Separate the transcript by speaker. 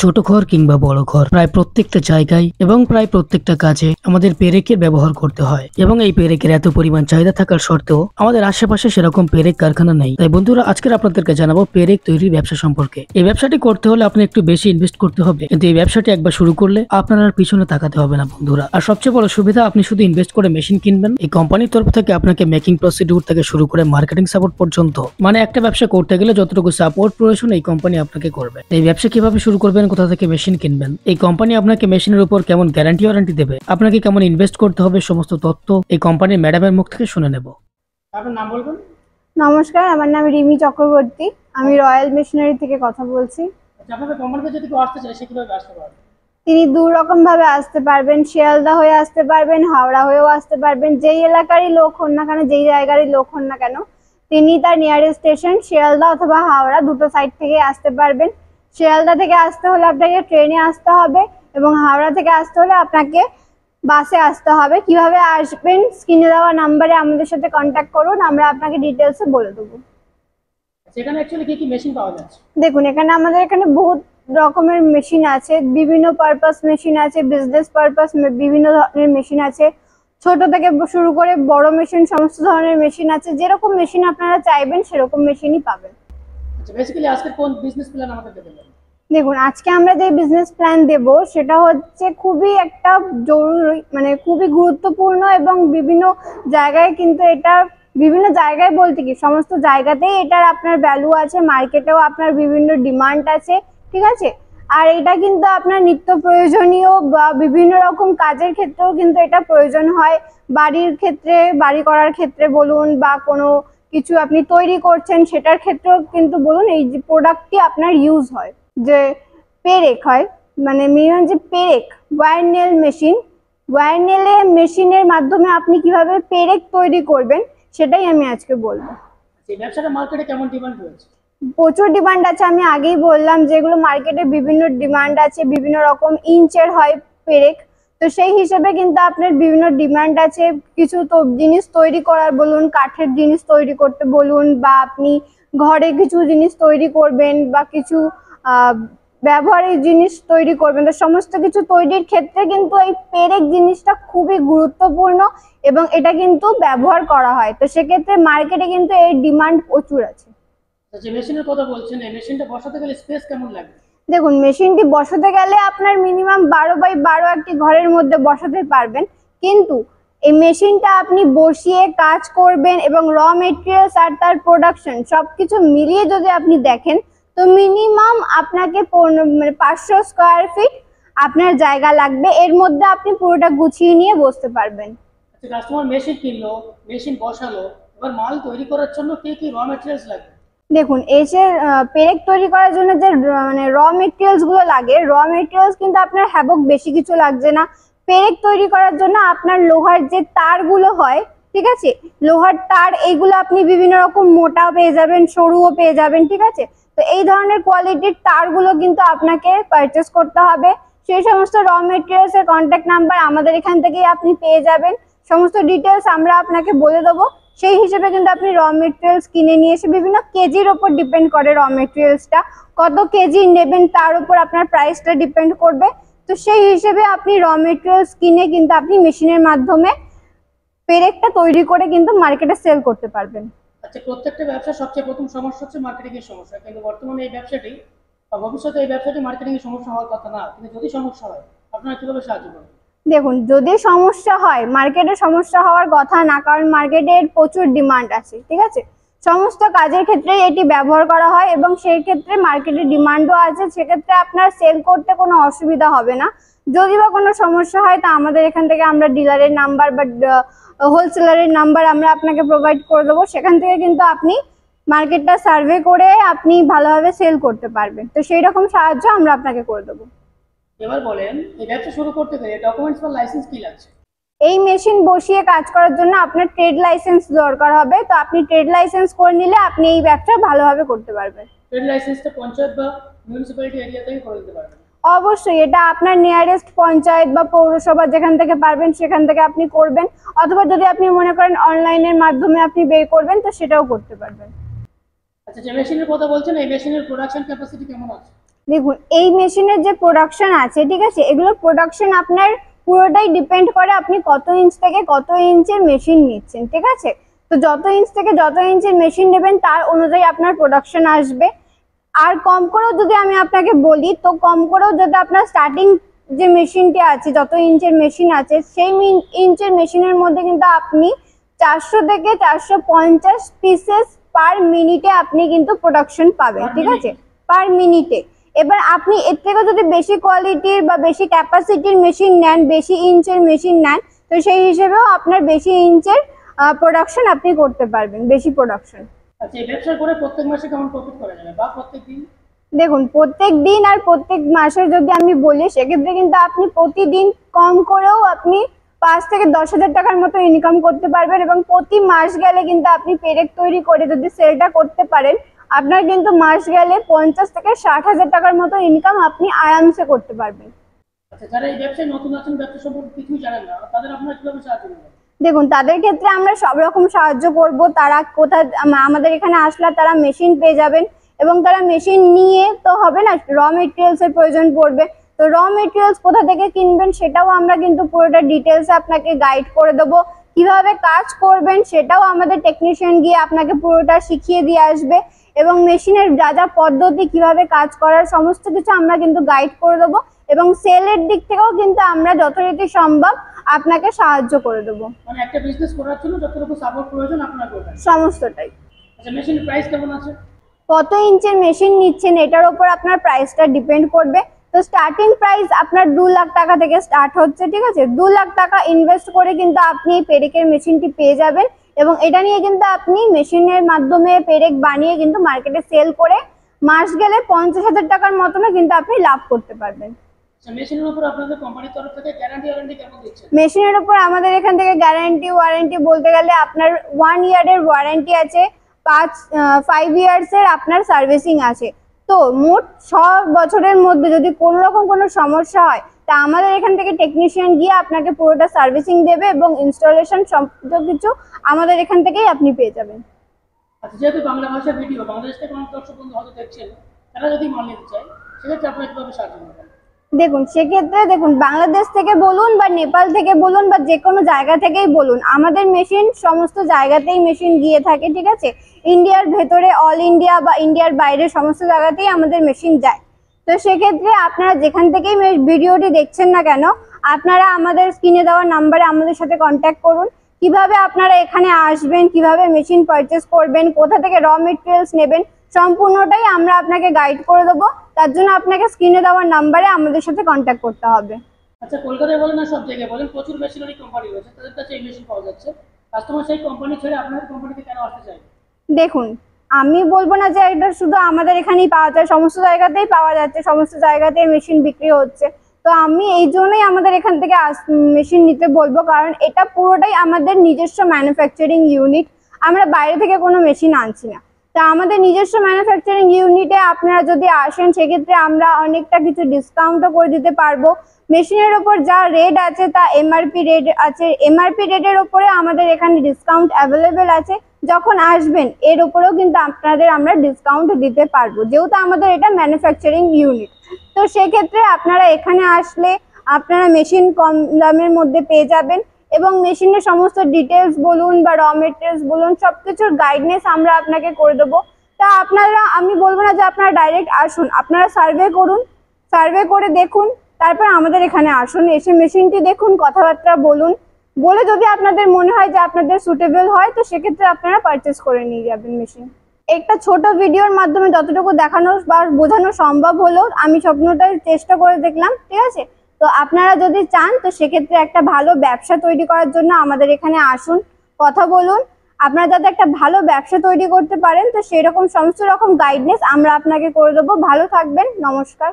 Speaker 1: ছোট ঘর কিংবা বড় ঘর প্রায় প্রত্যেকটা জায়গায় এবং প্রায় প্রত্যেকটা কাজে আমাদের পেরেকের ব্যবহার করতে হয় এবং এই পেরেকের এত পরিমাণ চাহিদা থাকার সত্ত্বেও আমাদের আশেপাশে সেরকম পেরেক কারখানা নেই। তাই বন্ধুরা, আজকের আপনাদেরকে জানাবো পেরেক তৈরির ব্যবসা সম্পর্কে। এই ব্যবসাটি করতে হলে আপনি একটু বেশি ইনভেস্ট করতে হবে, কিন্তু এই ব্যবসাটি একবার শুরু করলে আপনার আর পিছনে তাকাতে হবে না বন্ধুরা। আর সবচেয়ে বড় সুবিধা, আপনি শুধু ইনভেস্ট করে মেশিন কিনবেন, এই কোম্পানির তরফ থেকে আপনাকে মেকিং প্রসিডিউর থেকে শুরু করে মার্কেটিং সাপোর্ট পর্যন্ত, মানে একটা ব্যবসা করতে গেলে যতটুকু সাপোর্ট প্রয়োজন এই কোম্পানি আপনাকে করবে। এই ব্যবসা কিভাবে শুরু করবেন, কোথা থেকে মেশিন কিনবেন, এই কোম্পানি আপনাকে মেশিনের উপর কেমন ওয়ারেন্টি দেবে, আপনাকে কেমন ইনভেস্ট করতে হবে, সমস্ত তথ্য এই কোম্পানির ম্যাডামের মুখ থেকে শুনে নেব। আপনার নাম বলবেন?
Speaker 2: নমস্কার, আমার নাম রিমি চক্রবর্তী। আমি রয়্যাল মেশিনারি থেকে কথা বলছি।
Speaker 1: আপনাদের কোম্পানিতে যদি কেউ আসতে চায় সে কিভাবে আসতে পারবে?
Speaker 2: তিনি দু রকম ভাবে আসতে পারবেন, শিয়ালদা হয়ে আসতে পারবেন, হাওড়া হয়েও আসতে পারবেন। যেই এলাকারই লোক হন না কেন, যেই জায়গারই লোক হন না কেন, তিনি তার নিয়ারেস্ট স্টেশন শিয়ালদা অথবা হাওড়া দুটো সাইড থেকে আসতে পারবেন। শিয়ালদা থেকে আসতে হলে আপনাকে ট্রেনে আসতে হবে এবং হাওড়া থেকে আসতে হলে আপনাকে বাসে আসতে হবে। কিভাবে আসবেন, স্ক্রিনে দেওয়া নাম্বারে আমাদের সাথে কন্ট্যাক্ট করুন, আমরা আপনাকে ডিটেলসে বলে দেবো।
Speaker 1: সেখানে অ্যাকচুয়ালি কি কি মেশিন পাওয়া যাচ্ছে?
Speaker 2: দেখুন, আমাদের এখানে বহুত রকমের মেশিন আছে, বিভিন্ন পারপাস মেশিন আছে, বিজনেস পারপাস বিভিন্ন ধরনের মেশিন আছে, ছোট থেকে শুরু করে বড় মেশিন, সমস্ত ধরনের মেশিন আছে। যেরকম মেশিন আপনারা চাইবেন সেরকম মেশিনই পাবেন।
Speaker 1: আচ্ছা, বেসিক্যালি আজকে কোন বিজনেস প্ল্যান আমাদের দেবেন?
Speaker 2: দেখুন, আজকে আমরা যে বিজনেস প্ল্যান দেব সেটা হচ্ছে খুবই একটা জরুরি, মানে খুবই গুরুত্বপূর্ণ এবং বিভিন্ন জায়গায়, কিন্তু এটা বিভিন্ন জায়গায় বলতে কি সমস্ত জায়গাতেই এটার আপনার ভ্যালু আছে, মার্কেটেও আপনার বিভিন্ন ডিমান্ড আছে, ঠিক আছে। আর এটা কিন্তু আপনার নিত্য প্রয়োজনীয় বা বিভিন্ন রকম কাজের ক্ষেত্রেও কিন্তু এটা প্রয়োজন হয়। বাড়ির ক্ষেত্রে, বাড়ি করার ক্ষেত্রে বলুন, বা কোনো কিছু আপনি তৈরি করছেন সেটার ক্ষেত্রেও কিন্তু বলুন, এই যে প্রোডাক্টটি আপনার ইউজ হয়। যে পেরেক হয়, মানে মিনিমাম যে পেরেক, ওয়্যার নেল মেশিন, ওয়্যার নেলে মেশিনের মাধ্যমে আপনি কিভাবে পেরেক তৈরি করবেন সেটাই আমি আজকে বলবো।
Speaker 1: এই ব্যবসাটা মার্কেটে কেমন ডিমান্ড রয়েছে?
Speaker 2: প্রচুর ডিমান্ড আছে, আমি আগেই বললাম যেগুলো মার্কেটে বিভিন্ন ডিমান্ড আছে, বিভিন্ন রকম ইঞ্চের হয় পেরেক, তো সেই হিসেবে কিন্তু আপনার বিভিন্ন ডিমান্ড আছে। কিছু তো জিনিস তৈরি করার বলুন, কাঠের জিনিস তৈরি করতে বলুন, বা আপনি ঘরে কিছু জিনিস তৈরি করবেন বা কিছু ব্যবহারিক জিনিস তৈরি করবেন, তো সমস্ত কিছু তৈরির ক্ষেত্রে কিন্তু এই পেরেক জিনিসটা খুবই গুরুত্বপূর্ণ এবং এটা কিন্তু ব্যবহার করা হয়। তো সেক্ষেত্রে মার্কেটে কিন্তু এর ডিমান্ড প্রচুর আছে।
Speaker 1: যে মেশিনের কথা বলছেন, এই মেশিনটা বসাতে গেলে স্পেস কেমন লাগবে?
Speaker 2: দেখুন, মেশিনটি বসাতে গেলে আপনার মিনিমাম 12x12 একটি ঘরের মধ্যে বসাতে পারবেন, কিন্তু এই মেশিনটা আপনি বসিয়ে কাজ করবেন এবং র মেটেরিয়ালস আর তার প্রোডাকশন সবকিছু মিলিয়ে যদি আপনি দেখেন, তো মিনিমাম আপনাকে 500 স্কোয়ার ফিট আপনার জায়গা লাগবে। এর মধ্যে আপনি পুরোটা গুছিয়ে নিয়ে বসতে পারবেন।
Speaker 1: আচ্ছা, কাস্টমার মেশিন কিনলো, মেশিন বসালো, এবার মাল তৈরি করার জন্য কি কি র মেটেরিয়ালস লাগবে?
Speaker 2: দেখুন, এই যে পেরেক তৈরি করার জন্য যে র মেটেরিয়ালস গুলো লাগে, র মেটেরিয়ালস কিন্তু আপনার হ্যাবক বেশি কিছু লাগছে না। পেরেক তৈরি করার জন্য আপনার লোহার যে তারগুলো হয়, ঠিক আছে, লোহার তার, এইগুলো আপনি বিভিন্ন রকম মোটাও পেয়ে যাবেন, সরুও পেয়ে যাবেন, ঠিক আছে। তো এই ধরনের কোয়ালিটির তারগুলো কিন্তু আপনাকে পারচেস করতে হবে। সেই সমস্ত র মেটেরিয়ালস এর কন্ট্যাক্ট নাম্বার আমাদের এখান থেকেই আপনি পেয়ে যাবেন। সমস্ত ডিটেলস আমরা আপনাকে বলে দেবো। সেই হিসেবে কিন্তু আপনি র মেটেরিয়ালস কিনে নিয়ে এসে, বিভিন্ন কেজির ওপর ডিপেন্ড করে র মেটেরিয়ালসটা, কত কেজি নেবেন তার উপর আপনার প্রাইসটা ডিপেন্ড করবে। তো সেই হিসেবে আপনি র মেটেরিয়ালস কিনে কিন্তু আপনি মেশিনের মাধ্যমে পেরেকটা তৈরি করে কিন্তু মার্কেটে সেল করতে পারবেন।
Speaker 1: আচ্ছা, প্রত্যেকটা ব্যবসার সবচেয়ে প্রথম সমস্যা হচ্ছে মার্কেটিং এর সমস্যা, কিন্তু বর্তমানে এই ব্যবসাটি বা ভবিষ্যতে এই ব্যবসাটি মার্কেটিং এর সমস্যা হওয়ার কথা না, কিন্তু যদি সমস্যা হয় আপনারা কিভাবে সাহায্য করবেন?
Speaker 2: দেখুন, যদি সমস্যা হয়, মার্কেটে সমস্যা হওয়ার কথা না, কারণ মার্কেটের প্রচুর ডিমান্ড আছে, ঠিক আছে। সমস্ত কাজের ক্ষেত্রে এটি ব্যবহার করা হয় এবং সেই ক্ষেত্রে মার্কেটে ডিমান্ডও আছে, সেক্ষেত্রে আপনার সেল করতে কোনো অসুবিধা হবে না। যদি বা কোনো সমস্যা হয়, তা আমাদের এখান থেকে আমরা ডিলারের নাম্বার বা হোলসেলারের নাম্বার আমরা আপনাকে প্রোভাইড করে দেবো। সেখান থেকে কিন্তু আপনি মার্কেটটা সার্ভে করে আপনি ভালোভাবে সেল করতে পারবেন। তো সেই রকম সাহায্য আমরা আপনাকে করে দেবো।
Speaker 1: এবার বলেন, এই ব্যবসা শুরু করতে গেলে ডকুমেন্টস বা লাইসেন্স কি লাগছে?
Speaker 2: এই মেশিন বসিয়ে কাজ করার জন্য আপনার ট্রেড লাইসেন্স দরকার হবে। তো আপনি ট্রেড লাইসেন্স করে নিলে আপনি এই ব্যবসা ভালোভাবে করতে পারবেন।
Speaker 1: ট্রেড লাইসেন্সটা পঞ্চায়েত বা মিউনিসিপ্যালিটি এরিয়া থেকে করে দিতে পারবেন?
Speaker 2: অবশ্যই, এটা আপনার নিয়ারেস্ট পঞ্চায়েত বা পৌরসভা যেখান থেকে পারবেন সেখান থেকে আপনি করবেন, অথবা যদি আপনি মনে করেন অনলাইনের মাধ্যমে আপনি বের করবেন, তো সেটাও করতে পারবেন।
Speaker 1: আচ্ছা, যে মেশিনের কথা বলছেন, এই মেশিনের প্রোডাকশন ক্যাপাসিটি কেমন আছে?
Speaker 2: দেখুন এই মেশিনের যে প্রোডাকশন আছে, ঠিক আছে, এগুলোর প্রোডাকশন আপনার পুরোটাই ডিপেন্ড করে আপনি কত ইঞ্চ থেকে কত ইঞ্চের মেশিন নিচ্ছেন, ঠিক আছে। তো যত ইঞ্চ থেকে যত ইঞ্চের মেশিন নেবেন তার অনুযায়ী আপনার প্রোডাকশন আসবে। আর কম করেও যদি আমি আপনাকে বলি, তো কম করেও যদি আপনার স্টার্টিং যে মেশিনটি আছে, যত ইঞ্চের মেশিন আছে, সেই ইঞ্চের মেশিনের মধ্যে কিন্তু আপনি 400 থেকে 450 পিসেস পার মিনিটে আপনি কিন্তু প্রোডাকশন পাবেন, ঠিক আছে, পার মিনিটে। এবার আপনি এর থেকে যদি বেশি কোয়ালিটির বা বেশি ক্যাপাসিটির মেশিন নেন, বেশি ইঞ্চের মেশিন নেন, তো সেই হিসেবেও আপনার বেশি ইঞ্চের প্রোডাকশন আপনি করতে পারবেন, বেশি প্রোডাকশন।
Speaker 1: আচ্ছা, এই ব্যবসা করে প্রত্যেক মাসে কেমন প্রফিট করা যাবে বা প্রত্যেক দিন?
Speaker 2: দেখুন প্রত্যেক দিন আর প্রত্যেক মাসে যদি আমি বলি, সেক্ষেত্রে কিন্তু আপনি প্রতিদিন কম করেও আপনি 5 থেকে 10,000 টাকার মতো ইনকাম করতে পারবেন, এবং প্রতি মাস গেলে কিন্তু আপনি পেরেক তৈরি করে যদি সেলটা করতে পারেন, আপনার কিন্তু মাস গেলে 50 থেকে 60,000 টাকার মতো ইনকাম আপনি আরামসে করতে পারবেন।
Speaker 1: আচ্ছা, যারা এই ব্যবসায় নতুন আছেন, ব্যবসা সম্পর্কে কিছুই জানেন না, তাদের আপনারা কিভাবে সাহায্য করবেন?
Speaker 2: দেখুন তাদের ক্ষেত্রে আমরা সব রকম সাহায্য করব। তারা কোথায় আমাদের এখানে আসলে তারা মেশিন পেয়ে যাবেন, এবং তারা মেশিন নিয়ে তো হবে না, র মেটেরিয়ালস এর প্রয়োজন পড়বে। তো র মেটেরিয়ালস কোথা থেকে কিনবেন সেটাও আমরা কিন্তু পুরোটা ডিটেলসে আপনাকে গাইড করে দেবো। কিভাবে কাজ করবেন সেটাও আমাদের টেকনিশিয়ান গিয়ে আপনাকে পুরোটা শিখিয়ে দিয়ে আসবে, এবং মেশিনের যা যা পদ্ধতি, কিভাবে কাজ করার সমস্ত কিছু আমরা কিন্তু গাইড করে দেবো, এবং সেলের দিক থেকেও কিন্তু আমরা যথারীতি সম্ভব আপনাকে সাহায্য করে দেবো।
Speaker 1: মানে একটা বিজনেস করার জন্য যতটুকু সাপোর্ট প্রয়োজন আপনারা করবেন
Speaker 2: সমস্তটাই।
Speaker 1: আচ্ছা, মেশিনের প্রাইস কেমন আছে?
Speaker 2: কত ইঞ্চের মেশিন নিচ্ছেন এটার উপর আপনার প্রাইসটা ডিপেন্ড করবে। তো স্টার্টিং প্রাইস আপনার 2 লাখ টাকা থেকে স্টার্ট হচ্ছে, ঠিক আছে। 2 লাখ টাকা ইনভেস্ট করে কিন্তু আপনি এই পেরেকের মেশিনটি পেয়ে যাবেন, এবং এটা নিয়ে কিন্তু আপনি মেশিনের মাধ্যমে পেরেক বানিয়ে কিন্তু মার্কেটে সেল করে মাস গেলে 50,000 টাকার মতনও কিন্তু আপনি লাভ করতে পারবেন।
Speaker 1: আচ্ছা, মেশিনের উপর আপনাদের কোম্পানির তরফ থেকে গ্যারান্টি ওয়ারেন্টি কেমন দিচ্ছেন?
Speaker 2: মেশিনের উপর আমাদের এখান থেকে গ্যারান্টি ওয়ারেন্টি বলতে গেলে আপনার 1 ইয়ারের ওয়ারেন্টি আছে, 5 ইয়ার্সের আপনার সার্ভিসিং আছে। তো মোট 6 বছরের মধ্যে যদি কোনো রকম কোনো সমস্যা হয়, তা আমাদের এখান থেকে টেকনিশিয়ান গিয়ে আপনাকে পুরোটা সার্ভিসিং দেবে, এবং ইনস্টলেশন সমস্ত কিছু আমাদের এখান থেকেই আপনি পেয়ে যাবেন।
Speaker 1: আচ্ছা, যেহেতু বাংলা ভাষার ভিডিও বাংলাদেশ থেকে অনেক দর্শক বন্ধু হয়তো দেখছেন, তারা যদি মাল নিতে চায় সেক্ষেত্রে আপনারা কিভাবে সাহায্য করবেন?
Speaker 2: দেখুন সেক্ষেত্রে দেখুন বাংলাদেশ থেকে বলুন বা নেপাল থেকে বলুন বা যে কোনো জায়গা থেকেই বলুন, আমাদের মেশিন সমস্ত জায়গাতেই মেশিন গিয়ে থাকে, ঠিক আছে। ইন্ডিয়ার ভেতরে, অল ইন্ডিয়া বা ইন্ডিয়ার বাইরে সমস্ত জায়গাতেই আমাদের মেশিন যায়। তো সেক্ষেত্রে আপনারা যেখান থেকেই ভিডিওটি দেখছেন না কেন, আপনারা আমাদের স্ক্রিনে দেওয়া নাম্বারে আমাদের সাথে কন্ট্যাক্ট করুন। কিভাবে আপনারা এখানে আসবেন, কিভাবে মেশিন পারচেস করবেন, কোথা থেকে র মেটেরিয়ালস নেবেন, সম্পূর্ণটাই আমরা আপনাকে গাইড করে দেবো। তার জন্য আপনাকে স্ক্রিনে দেওয়ার নাম্বারে আমাদের সাথে কন্ট্যাক্ট করতে হবে।
Speaker 1: আচ্ছা, কলকাতায় বলেন না সব জায়গায় বলেন, প্রচুর মেশিনারি কোম্পানি রয়েছে, তাদের কাছে এই মেশিন পাওয়া যাচ্ছে। কাস্টমার সেই কোম্পানি ছেড়ে আপনাদের কোম্পানিতে কেন আসতে চায়?
Speaker 2: দেখুন আমি বলবো না যে এটা শুধু আমাদের এখানেই পাওয়া যায়, সমস্ত জায়গাতেই পাওয়া যাচ্ছে, সমস্ত জায়গাতেই মেশিন বিক্রি হচ্ছে। তো আমি এই জন্যই আমাদের এখান থেকে মেশিন নিতে বলবো, কারণ এটা পুরোটাই আমাদের নিজস্ব ম্যানুফ্যাকচারিং ইউনিট। আমরা বাইরে থেকে কোনো মেশিন আনছি না। তা আমাদের নিজস্ব ম্যানুফ্যাকচারিং ইউনিটে আপনারা যদি আসেন, সেক্ষেত্রে আমরা অনেকটা কিছু ডিসকাউন্টও করে দিতে পারবো। মেশিনের ওপর যা রেট আছে তা এমআরপি রেট আছে, এমআরপি রেটের ওপরে আমাদের এখানে ডিসকাউন্ট অ্যাভেলেবেল আছে। যখন আসবেন এর উপরেও কিন্তু আপনাদের আমরা ডিসকাউন্ট দিতে পারবো, যেহেতু আমাদের এটা ম্যানুফ্যাকচারিং ইউনিট। তো সেক্ষেত্রে আপনারা এখানে আসলে আপনারা মেশিন কম দামের মধ্যে পেয়ে যাবেন, এবং মেশিনের সমস্ত ডিটেলস বলুন বা র মেটেরিয়ালস বলুন, সবকিছুর গাইডনেস আমরা আপনাকে করে দেবো। তা আপনারা, আমি বলবো না যে আপনারা ডাইরেক্ট আসুন, আপনারা সার্ভে করুন, সার্ভে করে দেখুন, তারপর আমাদের এখানে আসুন, এসে মেশিনটি দেখুন, কথাবার্তা বলুন, বলে যদি আপনাদের মনে হয় যে আপনাদের সুটেবল হয়, তো সেক্ষেত্রে আপনারা পারচেস করে নিয়ে যাবেন মেশিন। একটা ছোট ভিডিওর মাধ্যমে যতটুকু দেখানো বা বোঝানো সম্ভব হলো, আমি স্বপ্নটাই চেষ্টা করে দেখলাম, ঠিক আছে। তো আপনারা যদি চান, তো সেক্ষেত্রে একটা ভালো ব্যবসা তৈরি করার জন্য আমাদের এখানে আসুন, কথা বলুন। আপনারা যাতে একটা ভালো ব্যবসা তৈরি করতে পারেন, তো সেই রকম সমস্ত রকম গাইডনেস আমরা আপনাকে করে দেবো। ভালো থাকবেন, নমস্কার।